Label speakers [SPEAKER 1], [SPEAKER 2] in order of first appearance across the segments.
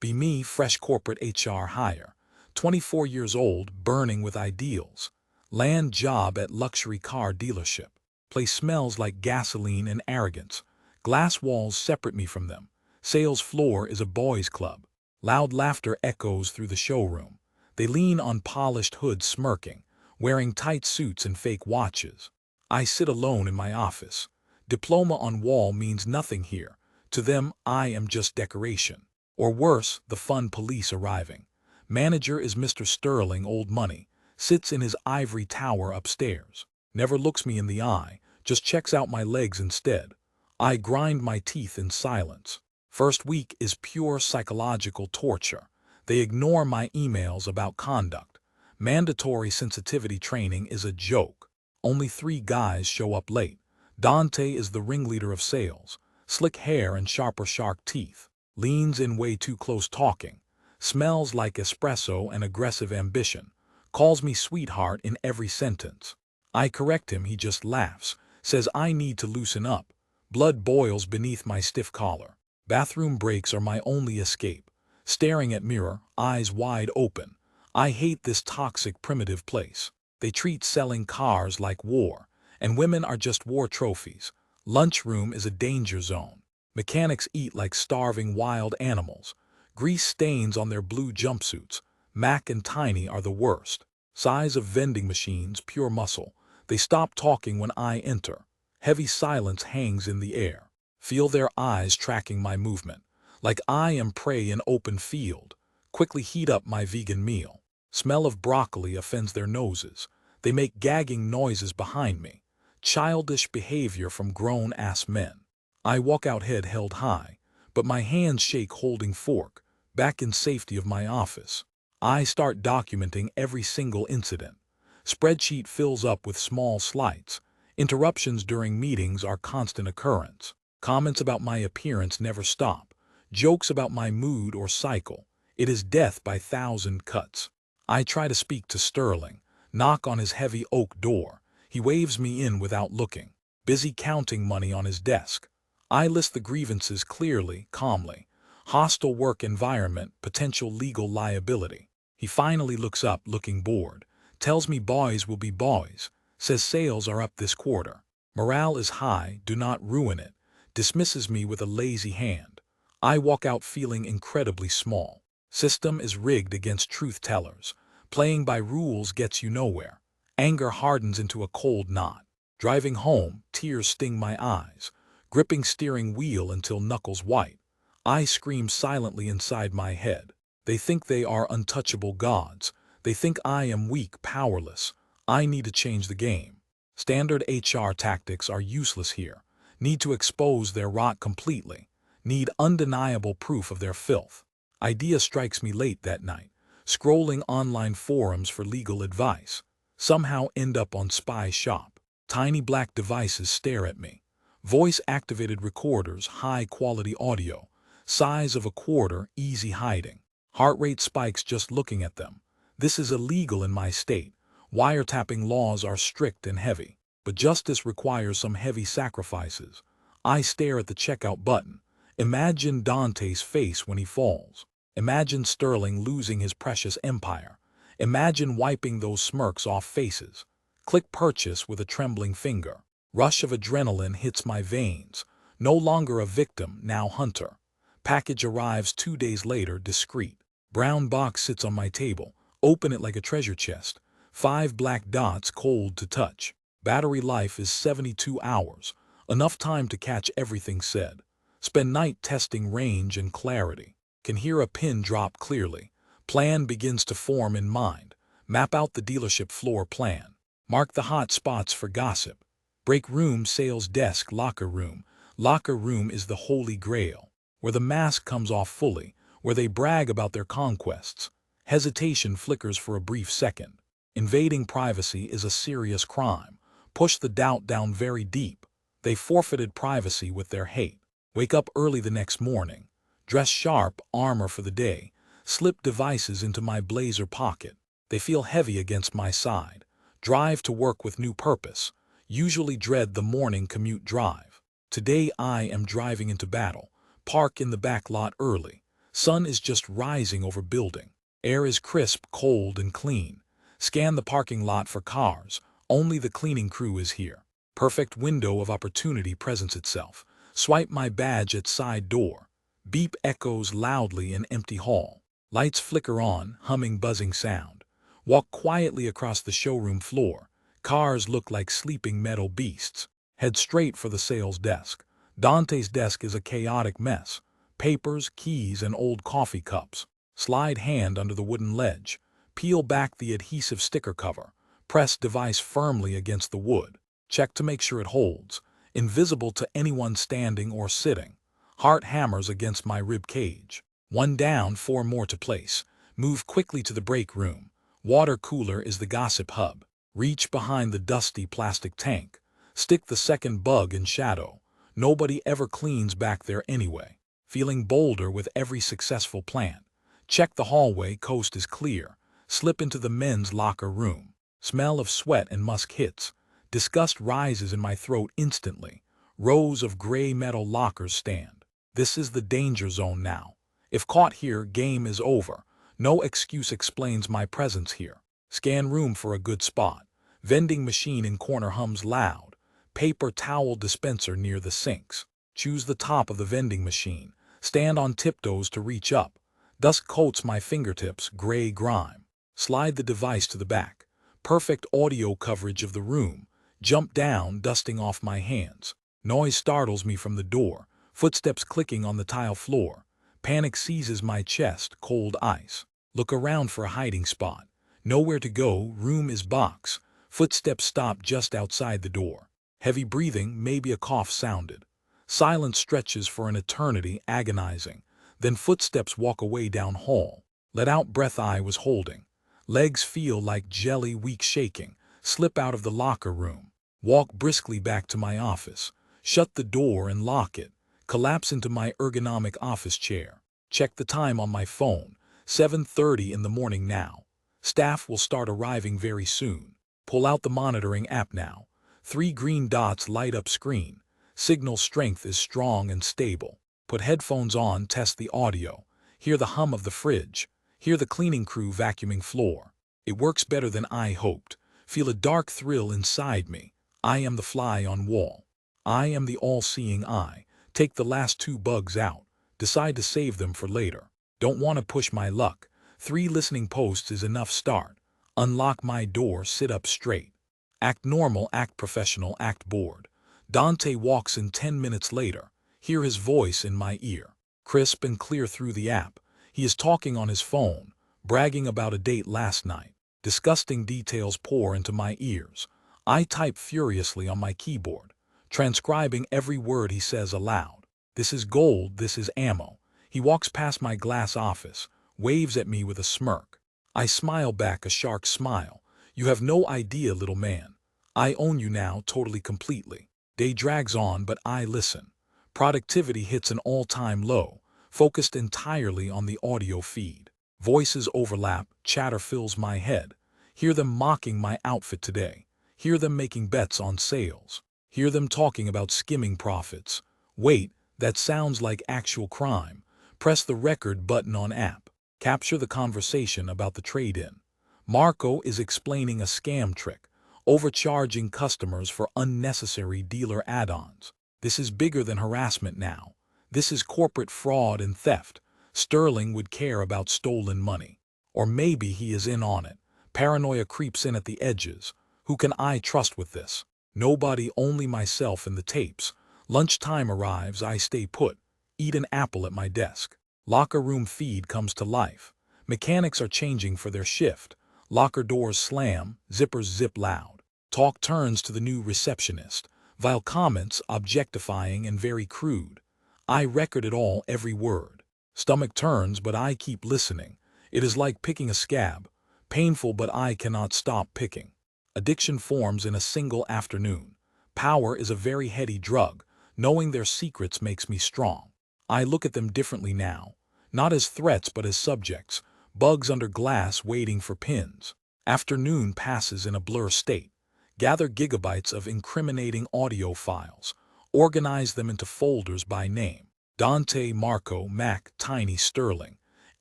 [SPEAKER 1] Be me, fresh corporate HR hire. 24 years old, burning with ideals. Land job at luxury car dealership. Place smells like gasoline and arrogance. Glass walls separate me from them. Sales floor is a boys' club. Loud laughter echoes through the showroom. They lean on polished hoods smirking, wearing tight suits and fake watches. I sit alone in my office. Diploma on wall means nothing here. To them, I am just decoration. Or worse, the fun police arriving. Manager is Mr. Sterling Old Money, sits in his ivory tower upstairs. Never looks me in the eye, just checks out my legs instead. I grind my teeth in silence. First week is pure psychological torture. They ignore my emails about conduct. Mandatory sensitivity training is a joke. Only 3 guys show up late. Dante is the ringleader of sales. Slick hair and sharper shark teeth. Leans in way too close talking. Smells like espresso and aggressive ambition. Calls me sweetheart in every sentence. I correct him, he just laughs. Says I need to loosen up. Blood boils beneath my stiff collar. Bathroom breaks are my only escape. Staring at mirror, eyes wide open. I hate this toxic primitive place. They treat selling cars like war, and women are just war trophies. Lunchroom is a danger zone. Mechanics eat like starving wild animals. Grease stains on their blue jumpsuits. Mac and Tiny are the worst. Size of vending machines, pure muscle. They stop talking when I enter. Heavy silence hangs in the air. Feel their eyes tracking my movement. Like I am prey in open field. Quickly heat up my vegan meal. Smell of broccoli offends their noses. They make gagging noises behind me. Childish behavior from grown-ass men. I walk out head held high, but my hands shake holding fork, back in safety of my office. I start documenting every single incident. Spreadsheet fills up with small slights. Interruptions during meetings are constant occurrence. Comments about my appearance never stop. Jokes about my mood or cycle. It is death by 1,000 cuts. I try to speak to Sterling, knock on his heavy oak door. He waves me in without looking, busy counting money on his desk. I list the grievances clearly, calmly. Hostile work environment, potential legal liability. He finally looks up, looking bored. Tells me boys will be boys. Says sales are up this quarter. Morale is high, do not ruin it. Dismisses me with a lazy hand. I walk out feeling incredibly small. System is rigged against truth tellers. Playing by rules gets you nowhere. Anger hardens into a cold knot. Driving home, tears sting my eyes. Gripping steering wheel until knuckles white. I scream silently inside my head. They think they are untouchable gods. They think I am weak, powerless. I need to change the game. Standard HR tactics are useless here. Need to expose their rot completely. Need undeniable proof of their filth. Idea strikes me late that night. Scrolling online forums for legal advice. Somehow end up on Spy Shop. Tiny black devices stare at me. Voice-activated recorders, high-quality audio. Size of a quarter, easy hiding. Heart rate spikes just looking at them. This is illegal in my state. Wiretapping laws are strict and heavy. But justice requires some heavy sacrifices. I stare at the checkout button. Imagine Dante's face when he falls. Imagine Sterling losing his precious empire. Imagine wiping those smirks off faces. Click purchase with a trembling finger. Rush of adrenaline hits my veins. No longer a victim, now hunter. Package arrives 2 days later, discreet. Brown box sits on my table. Open it like a treasure chest. 5 black dots cold to touch. Battery life is 72 hours. Enough time to catch everything said. Spend night testing range and clarity. Can hear a pin drop clearly. Plan begins to form in mind. Map out the dealership floor plan. Mark the hot spots for gossip. Break room, sales desk, locker room. Locker room is the holy grail, where the mask comes off fully, where they brag about their conquests. Hesitation flickers for a brief second. Invading privacy is a serious crime. Push the doubt down very deep. They forfeited privacy with their hate. Wake up early the next morning. Dress sharp, armor for the day. Slip devices into my blazer pocket. They feel heavy against my side. Drive to work with new purpose. Usually dread the morning commute drive. Today I am driving into battle. Park in the back lot early. Sun is just rising over building. Air is crisp, cold, and clean. Scan the parking lot for cars. Only the cleaning crew is here. Perfect window of opportunity presents itself. Swipe my badge at side door. Beep echoes loudly in empty hall. Lights flicker on, humming buzzing sound. Walk quietly across the showroom floor. Cars look like sleeping metal beasts. Head straight for the sales desk. Dante's desk is a chaotic mess. Papers, keys, and old coffee cups. Slide hand under the wooden ledge. Peel back the adhesive sticker cover. Press device firmly against the wood. Check to make sure it holds. Invisible to anyone standing or sitting. Heart hammers against my rib cage. One down, 4 more to place. Move quickly to the break room. Water cooler is the gossip hub. Reach behind the dusty plastic tank. Stick the second bug in shadow. Nobody ever cleans back there anyway. Feeling bolder with every successful plant. Check the hallway, coast is clear. Slip into the men's locker room. Smell of sweat and musk hits. Disgust rises in my throat instantly. Rows of gray metal lockers stand. This is the danger zone now. If caught here, game is over. No excuse explains my presence here. Scan room for a good spot. Vending machine in corner hums loud. Paper towel dispenser near the sinks. Choose the top of the vending machine. Stand on tiptoes to reach up. Dust coats my fingertips, gray grime. Slide the device to the back. Perfect audio coverage of the room. Jump down, dusting off my hands. Noise startles me from the door. Footsteps clicking on the tile floor. Panic seizes my chest, cold ice. Look around for a hiding spot. Nowhere to go, room is box. Footsteps stop just outside the door. Heavy breathing, maybe a cough sounded. Silence stretches for an eternity, agonizing. Then footsteps walk away down hall. Let out breath I was holding. Legs feel like jelly, weak shaking. Slip out of the locker room. Walk briskly back to my office. Shut the door and lock it. Collapse into my ergonomic office chair. Check the time on my phone. 7:30 in the morning now. Staff will start arriving very soon. Pull out the monitoring app now. 3 green dots light up screen. Signal strength is strong and stable. Put headphones on, test the audio. Hear the hum of the fridge. Hear the cleaning crew vacuuming floor. It works better than I hoped. Feel a dark thrill inside me. I am the fly on wall. I am the all-seeing eye. Take the last 2 bugs out. Decide to save them for later. Don't want to push my luck. 3 listening posts is enough start. Unlock my door, sit up straight. Act normal, act professional, act bored. Dante walks in 10 minutes later. Hear his voice in my ear. Crisp and clear through the app. He is talking on his phone, bragging about a date last night. Disgusting details pour into my ears. I type furiously on my keyboard, transcribing every word he says aloud. This is gold, this is ammo. He walks past my glass office, waves at me with a smirk. I smile back, a shark smile. You have no idea, little man. I own you now, totally, completely. Day drags on, but I listen. Productivity hits an all-time low, focused entirely on the audio feed. Voices overlap, chatter fills my head. Hear them mocking my outfit today. Hear them making bets on sales. Hear them talking about skimming profits. Wait, that sounds like actual crime. Press the record button on app. Capture the conversation about the trade-in. Marco is explaining a scam trick, overcharging customers for unnecessary dealer add-ons. This is bigger than harassment now. This is corporate fraud and theft. Sterling would care about stolen money. Or maybe he is in on it. Paranoia creeps in at the edges. Who can I trust with this? Nobody, only myself and the tapes. Lunchtime arrives, I stay put. Eat an apple at my desk. Locker room feed comes to life. Mechanics are changing for their shift. Locker doors slam, zippers zip loud. Talk turns to the new receptionist. Vile comments, objectifying and very crude. I record it all, every word. Stomach turns, but I keep listening. It is like picking a scab. Painful, but I cannot stop picking. Addiction forms in a single afternoon. Power is a very heady drug. Knowing their secrets makes me strong. I look at them differently now. Not as threats, but as subjects. Bugs under glass waiting for pins. Afternoon passes in a blur state. Gather gigabytes of incriminating audio files. Organize them into folders by name. Dante, Marco, Mac, Tiny, Sterling.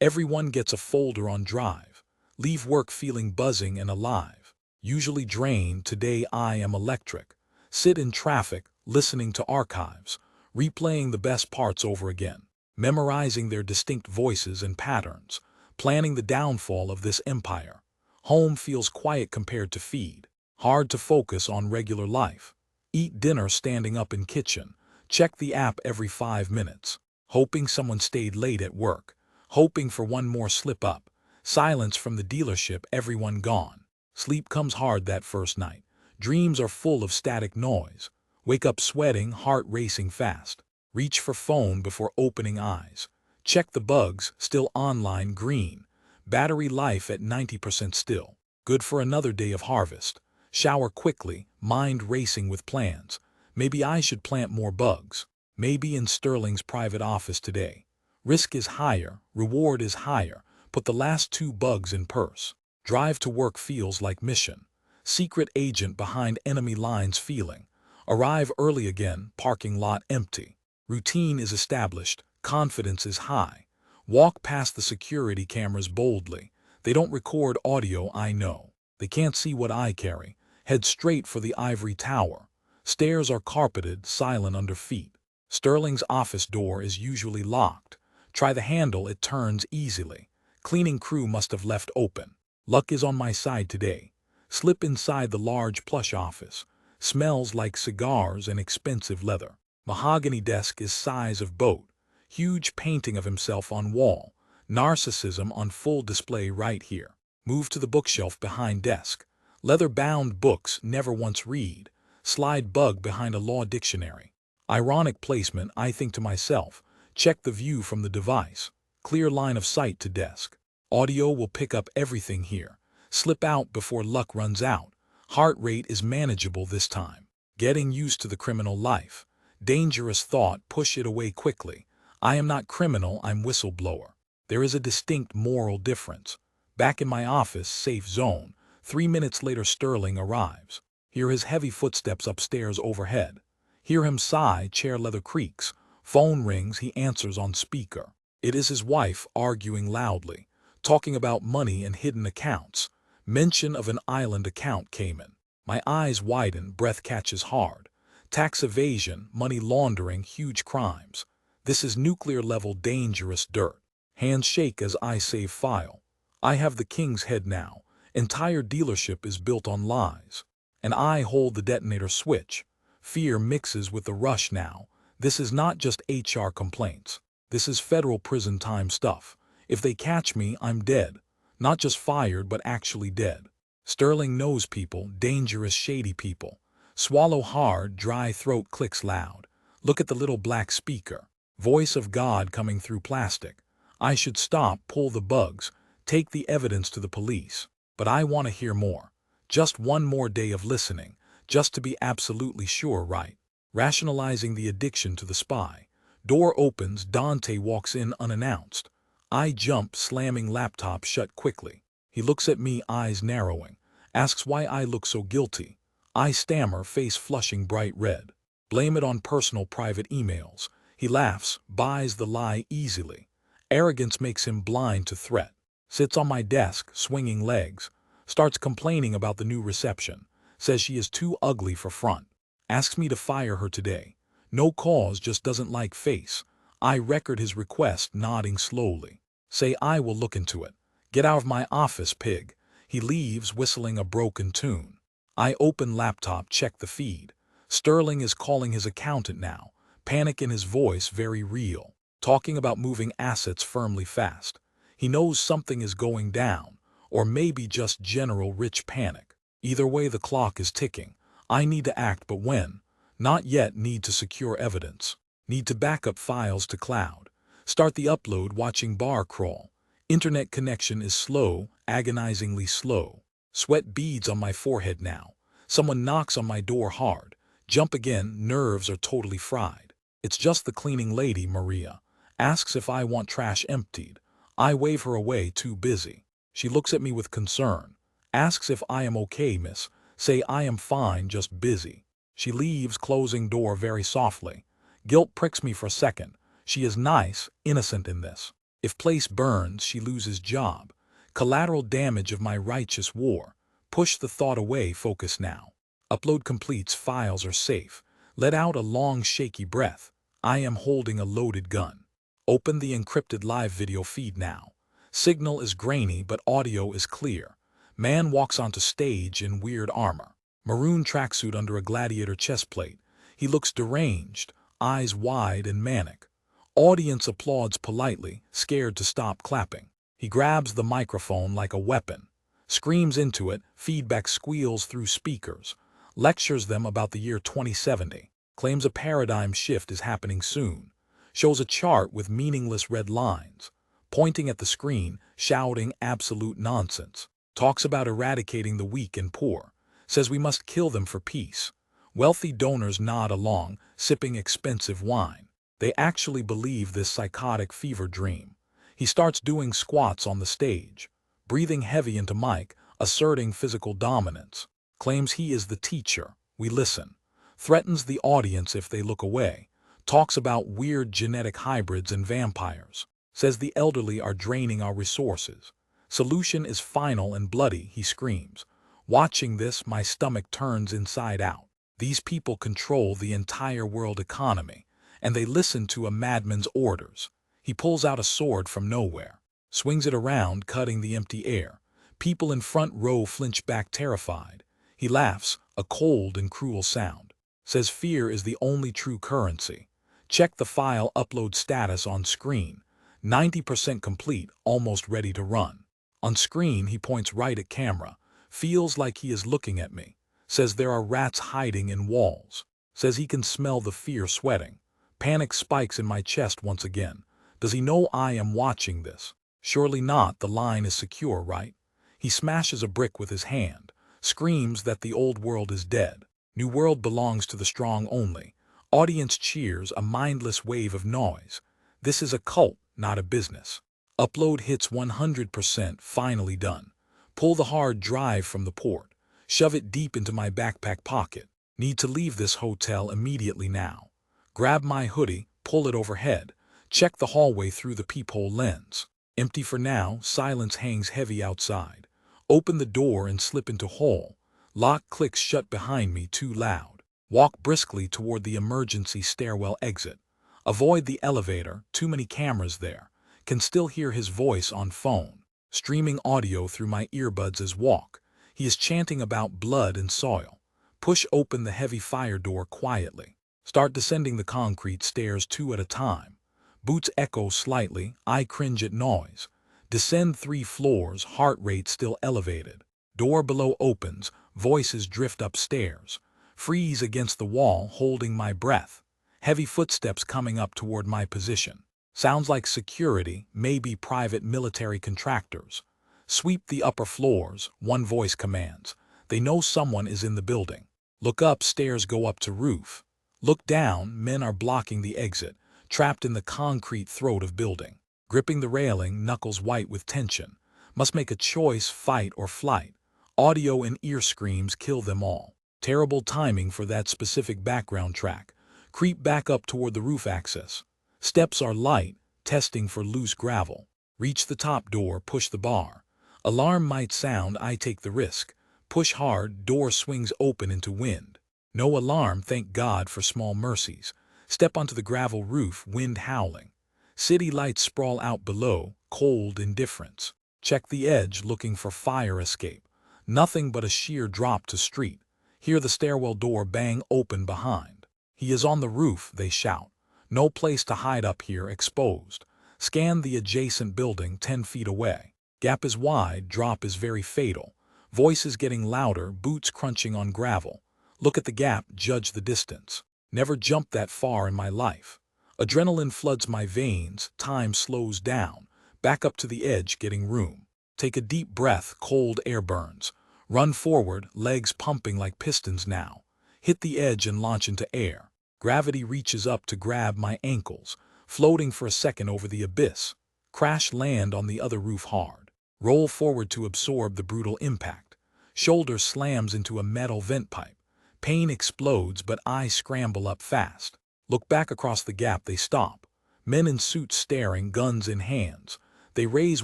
[SPEAKER 1] Everyone gets a folder on Drive. Leave work feeling buzzing and alive. Usually drained, today I am electric. Sit in traffic, listening to archives, replaying the best parts over again, memorizing their distinct voices and patterns, planning the downfall of this empire. Home feels quiet compared to feed. Hard to focus on regular life. Eat dinner standing up in kitchen. Check the app every 5 minutes. Hoping someone stayed late at work. Hoping for one more slip up. Silence from the dealership, everyone gone. Sleep comes hard that first night. Dreams are full of static noise. Wake up sweating, heart racing fast. Reach for phone before opening eyes. Check the bugs, still online, green. Battery life at 90% still. Good for another day of harvest. Shower quickly, mind racing with plans. Maybe I should plant more bugs. Maybe in Sterling's private office today. Risk is higher, reward is higher. Put the last 2 bugs in purse. Drive to work feels like mission. Secret agent behind enemy lines feeling. Arrive early again, parking lot empty. Routine is established, confidence is high. Walk past the security cameras boldly. They don't record audio, I know. They can't see what I carry. Head straight for the ivory tower. Stairs are carpeted, silent under feet. Sterling's office door is usually locked. Try the handle, it turns easily. Cleaning crew must have left open. Luck is on my side today. Slip inside the large plush office. Smells like cigars and expensive leather. Mahogany desk is size of boat. Huge painting of himself on wall. Narcissism on full display right here. Move to the bookshelf behind desk. Leather-bound books, never once read. Slide bug behind a law dictionary. Ironic placement, I think to myself. Check the view from the device. Clear line of sight to desk. Audio will pick up everything here. Slip out before luck runs out. Heart rate is manageable this time. Getting used to the criminal life. Dangerous thought, push it away quickly. I am not criminal, I'm whistleblower. There is a distinct moral difference. Back in my office, safe zone. 3 minutes later Sterling arrives. Hear his heavy footsteps upstairs overhead. Hear him sigh, chair leather creaks. Phone rings, he answers on speaker. It is his wife arguing loudly, talking about money and hidden accounts. Mention of an island account came in. My eyes widen, breath catches hard. Tax evasion, money laundering, huge crimes. This is nuclear-level dangerous dirt. Hands shake as I save file. I have the king's head now. Entire dealership is built on lies. And I hold the detonator switch. Fear mixes with the rush now. This is not just HR complaints. This is federal prison time stuff. If they catch me, I'm dead. Not just fired, but actually dead. Sterling knows people, dangerous, shady people. Swallow hard, dry throat clicks loud. Look at the little black speaker. Voice of God coming through plastic. I should stop, pull the bugs, take the evidence to the police. But I want to hear more. Just one more day of listening, just to be absolutely sure, right? Rationalizing the addiction to the spy. Door opens, Dante walks in unannounced. I jump, slamming laptop shut quickly. He looks at me, eyes narrowing. Asks why I look so guilty. I stammer, face flushing bright red. Blame it on personal private emails. He laughs, buys the lie easily. Arrogance makes him blind to threat. Sits on my desk, swinging legs. Starts complaining about the new reception. Says she is too ugly for front. Asks me to fire her today. No cause, just doesn't like face. I record his request, nodding slowly. Say I will look into it. Get out of my office, pig. He leaves, whistling a broken tune. I open laptop, check the feed. Sterling is calling his accountant now. Panic in his voice, very real. Talking about moving assets firmly fast. He knows something is going down. Or maybe just general rich panic. Either way, the clock is ticking. I need to act, but when? Not yet. Need to secure evidence. Need to back up files to cloud. Start the upload, watching bar crawl. Internet connection is slow, agonizingly slow. Sweat beads on my forehead now. Someone knocks on my door hard. Jump again, nerves are totally fried. It's just the cleaning lady, Maria. Asks if I want trash emptied. I wave her away, too busy. She looks at me with concern. Asks if I am okay, miss. Say I am fine, just busy. She leaves, closing door very softly. Guilt pricks me for a second. She is nice, innocent in this. If place burns, she loses job. Collateral damage of my righteous war. Push the thought away, focus now. Upload completes, files are safe. Let out a long shaky breath. I am holding a loaded gun. Open the encrypted live video feed now. Signal is grainy but audio is clear. Man walks onto stage in weird armor. Maroon tracksuit under a gladiator chestplate. He looks deranged, eyes wide and manic. Audience applauds politely, scared to stop clapping. He grabs the microphone like a weapon. Screams into it, feedback squeals through speakers. Lectures them about the year 2070. Claims a paradigm shift is happening soon. Shows a chart with meaningless red lines. Pointing at the screen, shouting absolute nonsense. Talks about eradicating the weak and poor. Says we must kill them for peace. Wealthy donors nod along, sipping expensive wine. They actually believe this psychotic fever dream. He starts doing squats on the stage. Breathing heavy into mic, asserting physical dominance. Claims he is the teacher. We listen. Threatens the audience if they look away. Talks about weird genetic hybrids and vampires. Says the elderly are draining our resources. Solution is final and bloody, he screams. Watching this, my stomach turns inside out. These people control the entire world economy, and they listen to a madman's orders. He pulls out a sword from nowhere. Swings it around, cutting the empty air. People in front row flinch back terrified. He laughs, a cold and cruel sound. Says fear is the only true currency. Check the file upload status on screen. 90% complete, almost ready to run. On screen, he points right at camera. Feels like he is looking at me. Says there are rats hiding in walls. Says he can smell the fear sweating. Panic spikes in my chest once again. Does he know I am watching this? Surely not, the line is secure, right? He smashes a brick with his hand. Screams that the old world is dead. New world belongs to the strong only. Audience cheers, a mindless wave of noise. This is a cult, not a business. Upload hits 100%, finally done. Pull the hard drive from the port. Shove it deep into my backpack pocket. Need to leave this hotel immediately now. Grab my hoodie, pull it overhead. Check the hallway through the peephole lens. Empty for now, silence hangs heavy outside. Open the door and slip into hall. Lock clicks shut behind me, too loud. Walk briskly toward the emergency stairwell exit. Avoid the elevator, too many cameras there. Can still hear his voice on phone. Streaming audio through my earbuds as walk. He is chanting about blood and soil. Push open the heavy fire door quietly. Start descending the concrete stairs 2 at a time. Boots echo slightly, I cringe at noise. Descend 3 floors, heart rate still elevated. Door below opens, voices drift upstairs. Freeze against the wall, holding my breath. Heavy footsteps coming up toward my position. Sounds like security, maybe private military contractors. Sweep the upper floors, one voice commands. They know someone is in the building. Look up, stairs go up to roof. Look down, men are blocking the exit, trapped in the concrete throat of building. Gripping the railing, knuckles white with tension. Must make a choice, fight or flight. Audio and ear screams kill them all. Terrible timing for that specific background track. Creep back up toward the roof access. Steps are light, testing for loose gravel. Reach the top door, push the bar. Alarm might sound, I take the risk. Push hard, door swings open into wind. No alarm, thank God for small mercies. Step onto the gravel roof, wind howling. City lights sprawl out below, cold indifference. Check the edge, looking for fire escape. Nothing but a sheer drop to street. Hear the stairwell door bang open behind. He is on the roof, they shout. No place to hide up here, exposed. Scan the adjacent building 10 feet away. Gap is wide, drop is very fatal. Voices getting louder, boots crunching on gravel. Look at the gap, judge the distance. Never jumped that far in my life. Adrenaline floods my veins, time slows down. Back up to the edge, getting room. Take a deep breath, cold air burns. Run forward, legs pumping like pistons now. Hit the edge and launch into air. Gravity reaches up to grab my ankles, floating for a second over the abyss. Crash land on the other roof hard. Roll forward to absorb the brutal impact. Shoulder slams into a metal vent pipe. Pain explodes, but I scramble up fast. Look back across the gap, they stop. Men in suits staring, guns in hands. They raise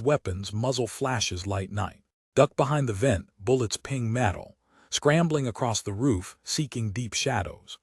[SPEAKER 1] weapons, muzzle flashes light night. Duck behind the vent, bullets ping metal. Scrambling across the roof, seeking deep shadows.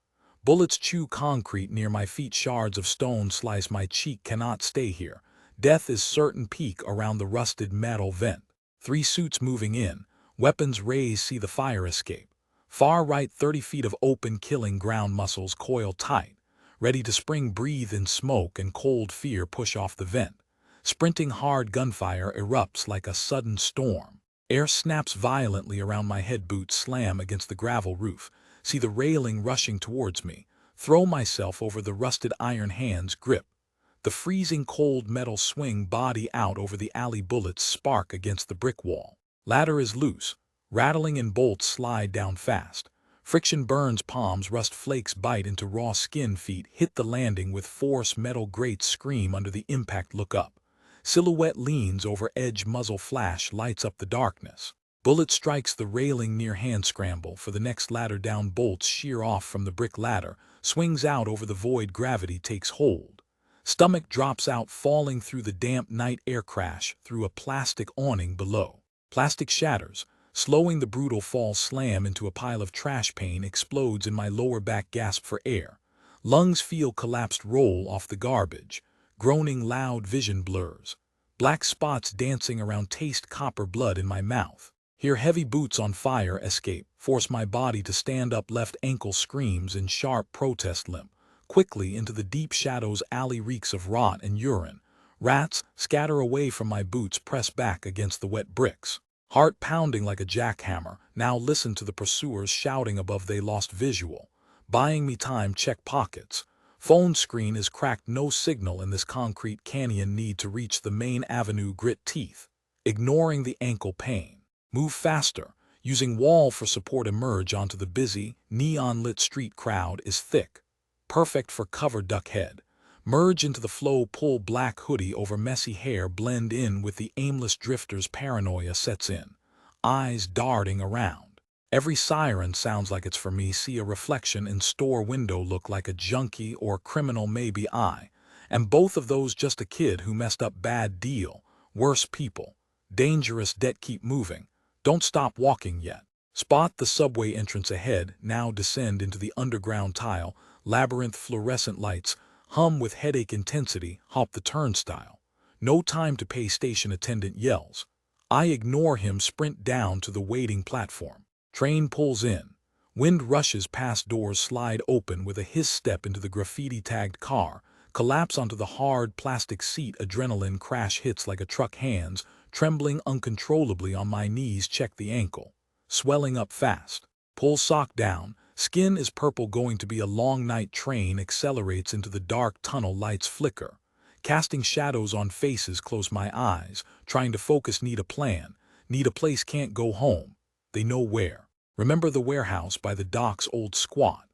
[SPEAKER 1] Bullets chew concrete near my feet, shards of stone slice my cheek, cannot stay here. Death is certain, peak around the rusted metal vent. 3 suits moving in, weapons raised, see the fire escape. Far right, 30 feet of open, killing ground, muscles coil tight. Ready to spring, breathe in smoke and cold fear push off the vent. Sprinting hard, gunfire erupts like a sudden storm. Air snaps violently around my head, boots slam against the gravel roof. See the railing rushing towards me. Throw myself over the rusted iron, hands grip. The freezing cold metal swing body out over the alley, bullets spark against the brick wall. Ladder is loose. Rattling and bolts slide down fast. Friction burns palms, rust flakes bite into raw skin, feet hit the landing with force, metal grates scream under the impact, look up. Silhouette leans over edge, muzzle flash lights up the darkness. Bullet strikes the railing near, hand scramble for the next ladder down, bolts shear off from the brick ladder, swings out over the void, gravity takes hold. Stomach drops out, falling through the damp night air, crash through a plastic awning below. Plastic shatters, slowing the brutal fall, slam into a pile of trash, pain explodes in my lower back, gasp for air. Lungs feel collapsed, roll off the garbage. Groaning loud, vision blurs. Black spots dancing around, taste copper blood in my mouth. Hear heavy boots on fire, escape, force my body to stand up, left ankle screams in sharp protest, limp. Quickly into the deep shadows, alley reeks of rot and urine. Rats scatter away from my boots, press back against the wet bricks. Heart pounding like a jackhammer, now listen to the pursuers shouting above, they lost visual. Buying me time, check pockets. Phone screen is cracked, no signal in this concrete canyon, need to reach the main avenue, grit teeth. Ignoring the ankle pain. Move faster, using wall for support, emerge onto the busy, neon-lit street, crowd is thick. Perfect for cover, duck head. Merge into the flow, pull black hoodie over messy hair, blend in with the aimless drifters, paranoia sets in. Eyes darting around. Every siren sounds like it's for me, see a reflection in store window, look like a junkie or criminal, maybe I. And both of those just a kid who messed up, bad deal, worse people. Dangerous debt, keep moving. Don't stop walking yet. Spot the subway entrance ahead, now descend into the underground tile, labyrinth fluorescent lights, hum with headache intensity, hop the turnstile. No time to pay, station attendant yells. I ignore him, sprint down to the waiting platform. Train pulls in. Wind rushes past, doors slide open with a hiss, step into the graffiti-tagged car, collapse onto the hard plastic seat, adrenaline crash hits like a truck, hands trembling uncontrollably on my knees, check the ankle. Swelling up fast. Pull sock down. Skin is purple, going to be a long night, train accelerates into the dark tunnel, lights flicker. Casting shadows on faces, close my eyes, trying to focus, need a plan, need a place, can't go home. They know where. Remember the warehouse by the docks, old squat.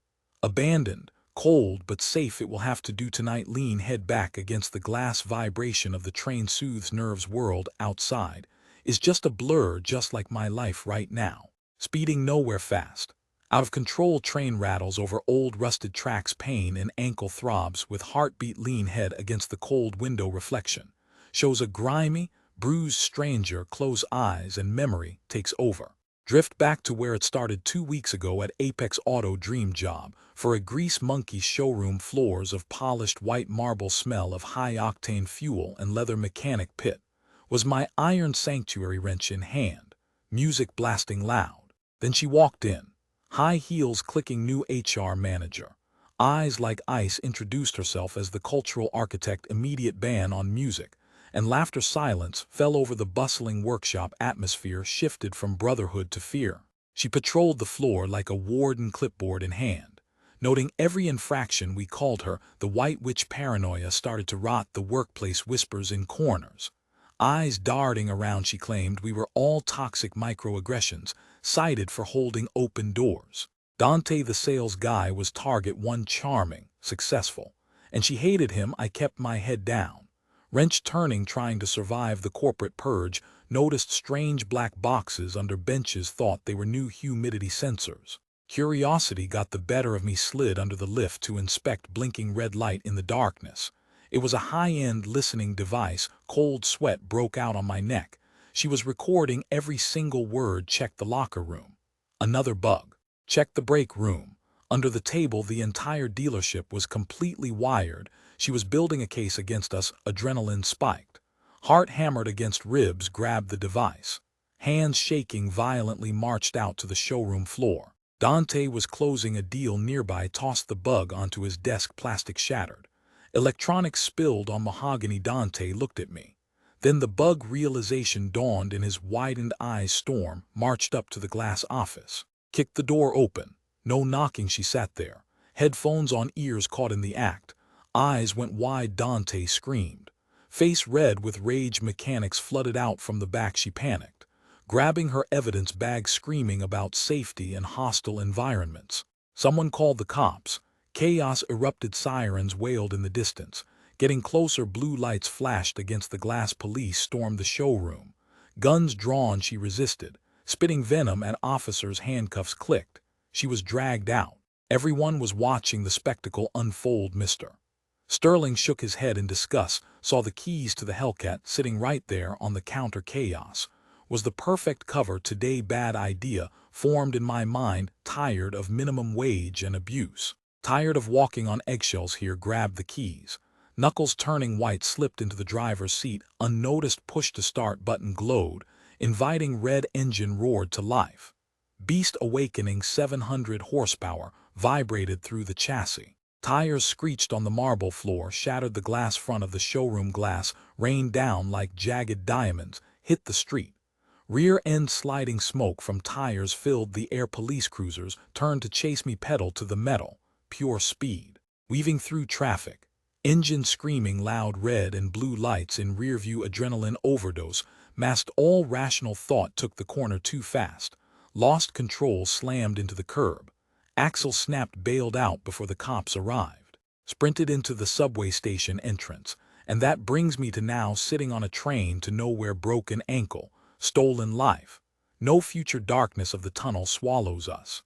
[SPEAKER 1] Abandoned, cold but safe, it will have to do tonight, lean head back against the glass, vibration of the train soothes nerves, world outside is just a blur, just like my life right now. Speeding nowhere fast. Out of control, train rattles over old rusted tracks, pain in ankle throbs with heartbeat, lean head against the cold window, reflection shows a grimy, bruised stranger, close eyes and memory takes over. Drift back to where it started 2 weeks ago at Apex Auto, dream job for a grease monkey, showroom floors of polished white marble, smell of high-octane fuel and leather, mechanic pit was my iron sanctuary, wrench in hand, music blasting loud. Then she walked in, high heels clicking, new HR manager. Eyes like ice, introduced herself as the cultural architect, immediate ban on music, and laughter. Silence fell over the bustling workshop, atmosphere shifted from brotherhood to fear. She patrolled the floor like a warden, clipboard in hand. Noting every infraction, we called her the White Witch. Paranoia started to rot the workplace, whispers in corners. Eyes darting around, she claimed we were all toxic microaggressions, cited for holding open doors. Dante, the sales guy, was target one, charming, successful, and she hated him. I kept my head down. Wrench turning, trying to survive the corporate purge, noticed strange black boxes under benches, thought they were new humidity sensors. Curiosity got the better of me, slid under the lift to inspect blinking red light in the darkness. It was a high-end listening device. Cold sweat broke out on my neck. She was recording every single word. Check the locker room. Another bug. Check the break room. Under the table, the entire dealership was completely wired. She was building a case against us. Adrenaline spiked. Heart hammered against ribs. Grabbed the device. Hands shaking violently, marched out to the showroom floor. Dante was closing a deal nearby. Tossed the bug onto his desk. Plastic shattered. Electronics spilled on mahogany. Dante looked at me. Then the bug realization dawned in his widened eyes. Storm marched up to the glass office. Kicked the door open. No knocking. She sat there, headphones on, ears caught in the act. Eyes went wide. Dante screamed. Face red with rage. Mechanics flooded out from the back. She panicked, grabbing her evidence bag, screaming about safety and hostile environments. Someone called the cops. Chaos erupted. Sirens wailed in the distance. Getting closer, blue lights flashed against the glass. Police stormed the showroom. Guns drawn. She resisted, spitting venom at officers. Handcuffs clicked. She was dragged out. Everyone was watching the spectacle unfold. Mr. Sterling shook his head in disgust, saw the keys to the Hellcat sitting right there on the counter. Chaos was the perfect cover today. Bad idea formed in my mind. Tired of minimum wage and abuse. Tired of walking on eggshells here. Grabbed the keys. Knuckles turning white, slipped into the driver's seat. Unnoticed, push to start button glowed. Inviting red engine roared to life. Beast awakening. 700 horsepower vibrated through the chassis. Tires screeched on the marble floor. Shattered the glass front of the showroom. Glass rained down like jagged diamonds. Hit the street. Rear end sliding. Smoke from tires filled the air. Police cruisers turned to chase me. Pedal to the metal. Pure speed. Weaving through traffic. Engine screaming. Loud red and blue lights in rear view. Adrenaline overdose masked all rational thought. Took the corner too fast. Lost control. Slammed into the curb. Axle snapped. Bailed out before the cops arrived. Sprinted into the subway station entrance. And that brings me to now, sitting on a train to nowhere. Broken ankle. Stolen life. No future. Darkness of the tunnel swallows us.